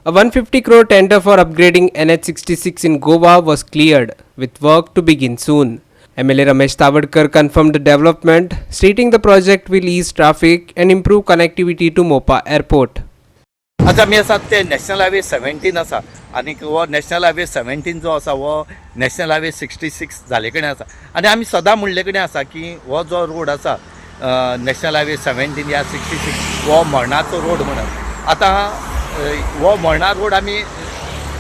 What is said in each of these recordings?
A 150 crore tender for upgrading NH66 in Goa was cleared, with work to begin soon. MLA Ramesh Tavadkar confirmed the development, stating the project will ease traffic and improve connectivity to Mopa Airport. आता आमी आसा ते national highway 17 आसा आनी हो national highway 17 जो आसा हो नॅशनल हायवे 66 जाले कडेन आसा आनी आमी सदां म्हणले कडेन आसा की हो जो रोड आसा नॅशनल हायवे 17 या 66 हो मरणाचो रोड म्हणत. आतां हो मरणार रोड आमी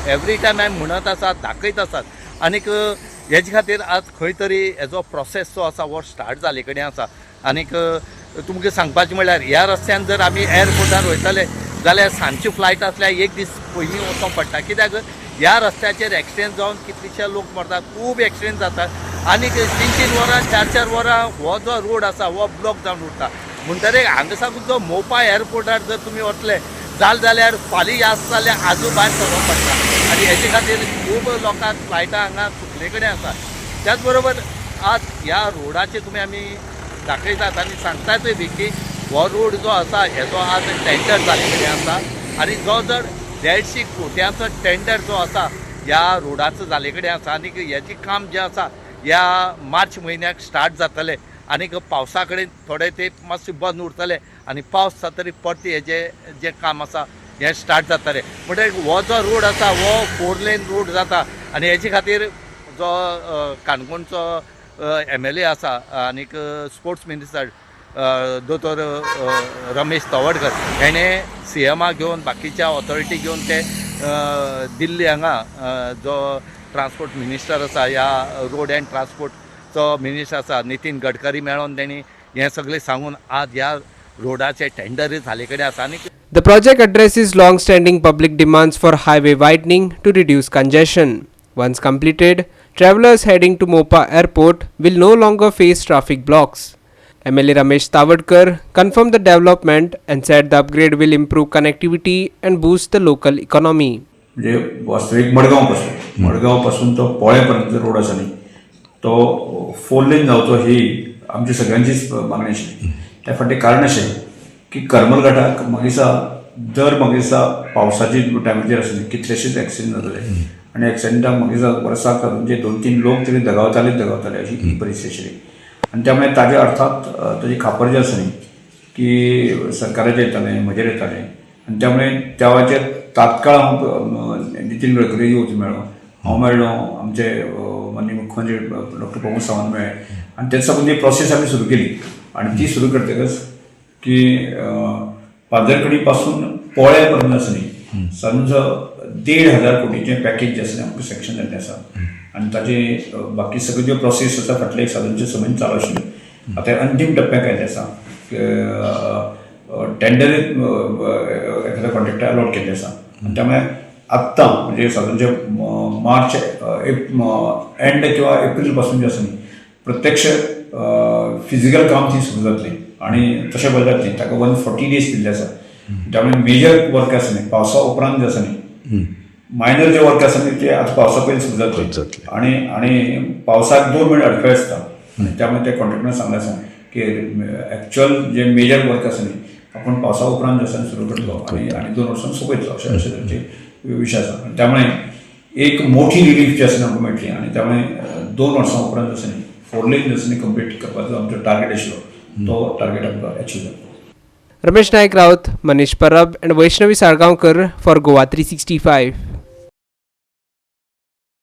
एवरी टायम आमी म्हणत आसात, दाखयत आसात आनीक हेजे खातीर आज खंय तरी हेजो प्रोसेस जो आसा हो स्टार्ट जाले कडेन आसा. आनीक तुमकां सांगपाचें म्हणल्यार ह्या रस्त्यान जर आमी एअरपोर्टार वयतले जाल्यार सांजची फ्लायट आसल्यार एक दीस पयलीं वचोंक पडटा, कित्याक ह्या रस्त्याचेर एक्सिडेंट जावन कितलेशे लोक मरतात, खूब एक्सिडेंट जातात आनीक 3-3 वरां 4-4 वरां हो जो रोड आसा हो ब्लॉक जावन उरता. म्हणटकीर हांगा साकून जो मोपा एअरपोर्टार जर तुमी वतले जाल्यार फाल्यां आसता जाल्यार आजू भायर सरप पडटा आनी हेजे खातीर खूब लोकांक फ्लायटां हांगा चुकले कडेन आसा. त्याच बरोबर आज ह्या रोडाचे तुमी आमी दाखयतात आनी सांगतातूय बी की हो रोड जो आसा हेजो आज टेंडर जाले कडेन आसा आनी जो जर 150 कोट्यांचो टेंडर जो आसा ह्या रोडाचो जाले कडेन आसा आनीक हेजें काम जें आसा ह्या मार्च म्हयन्याक स्टार्ट जातलें आनीक पावसा कडेन थोडे तेंप मातशें बंद उरतलें आनी पावस जातरी परती हेजें जें काम आसा हें स्टार्ट जातलें. म्हणटकीर हो जो रोड आसा हो 4 लेन रोड जाता आनी हेजे खातीर जो काणकोणचो MLA आसा आनीक स्पोर्ट्स मिनिस्टर दोतोर रमेश तवडकर हेणें CMाक घेवन बाकीच्या ऑथॉरिटी घेवन ते दिल्ली हांगा जो ट्रान्सपोर्ट मिनिस्टर आसा ह्या रोड एंड ट्रान्सपोर्टचो मिनिस्टर आसा नितीन गडकरी मेळोन तेणी हें सगळें सांगून आज ह्या रोडाचे टेंडर झाले कडेन आसा. आनी The project addresses long-standing public demands for highway widening to reduce congestion. Once completed, travelers heading to Mopa Airport will no longer face traffic blocks. MLA Ramesh Tavadkar confirmed the development and said the upgrade will improve connectivity and boost the local economy. म्हणजे वास्तविक मडगांव तो पोळ्यापर्यंत road आसा न्ही तो 4 लेन जावचो ही आमची सगळ्यांचीच मागणी आशिल्ली. त्या फाटी कारण अशें की करमल घाटाक दर पावसाची टायमाचेर आसली कितलेशेच एक्सिडेंट जाताले आनी एक्सिडेंटाक वर्साक म्हणजे 2-3 लोक तरी दगावताले अशी ही परिस्थिती आशिल्ली. आनी त्यामुळे ताजे अर्थात ताजी खापर जी आसा न्ही की सरकाराचेर येतालें म्हजेर येतालें आनी त्यामुळे त्या वेळाचेर तात्काळ हांव नितीन गडकरी मेळ्ळो, हांव मेळ्ळो, आमचे माननीय मुख्यमंत्री डॉक्टर प्रमोद सावंत मेळ्ळे आनी तेच साकून ती प्रोसेस आमी सुरू केली. आनी ती सुरू करतकच की पांजरकडी पासून पोळ्यापर्यंत आसा न्ही समज 1,500 कोटीचें पॅकेज जें आसा आमकां सेक्शन जाल्लें आसा आनी ताजे बाकी सगळ्यो ज्यो प्रोसेस आसा फाटले एक सादारणचे समज चालू आशिल्ली. आतां अंतीम टप्प्याक आयिल्लें आसा. टेंडर एखाद्या कॉन्ट्रॅक्टर अलॉट केल्लें आसा आनी त्यामुळे आत्तां म्हणजे सादारणचे मार्च एंड किंवा एप्रील पासून जें आसा न्ही प्रत्यक्ष फिजिकल काम ती सुरू जातली आनी तशें बरें जातलें. ताका 140 days दिल्ले आसा. त्यामुळे मेजर वर्क आसा न्ही पावसा उपरांत जें आसा न्ही मायनर जे वर्क आसा न्ही ते आतां पावसा पयलीं सुरू जातले आनी पावसाक 2 म्हयने अडखळ आसता आनी त्यामुळे ते कॉन्ट्रॅक्टरान सांगलें आसा की एक्च्युअल जे मेजर वर्क आसा न्ही आपण पावसा उपरांत जें आसा सुरू करतलो आनी 2 वर्सांत सोंपयतलो अशे तरेचे विशय आसा. त्यामुळे एक मोठी रिलीफ जी आसा आमकां मेळटली आनी त्यामुळे 2 वर्सां उपरांत आसा न्ही 4 लेन जें आसा न्ही कंप्लीट करपाचो आमचो टार्गेट आशिल्लो तो टार्गेट आमकां अचीव जातलो. Ramesh Naik Raut, Manish Parab and Vaishnavi Sargaonkar for Goa 365.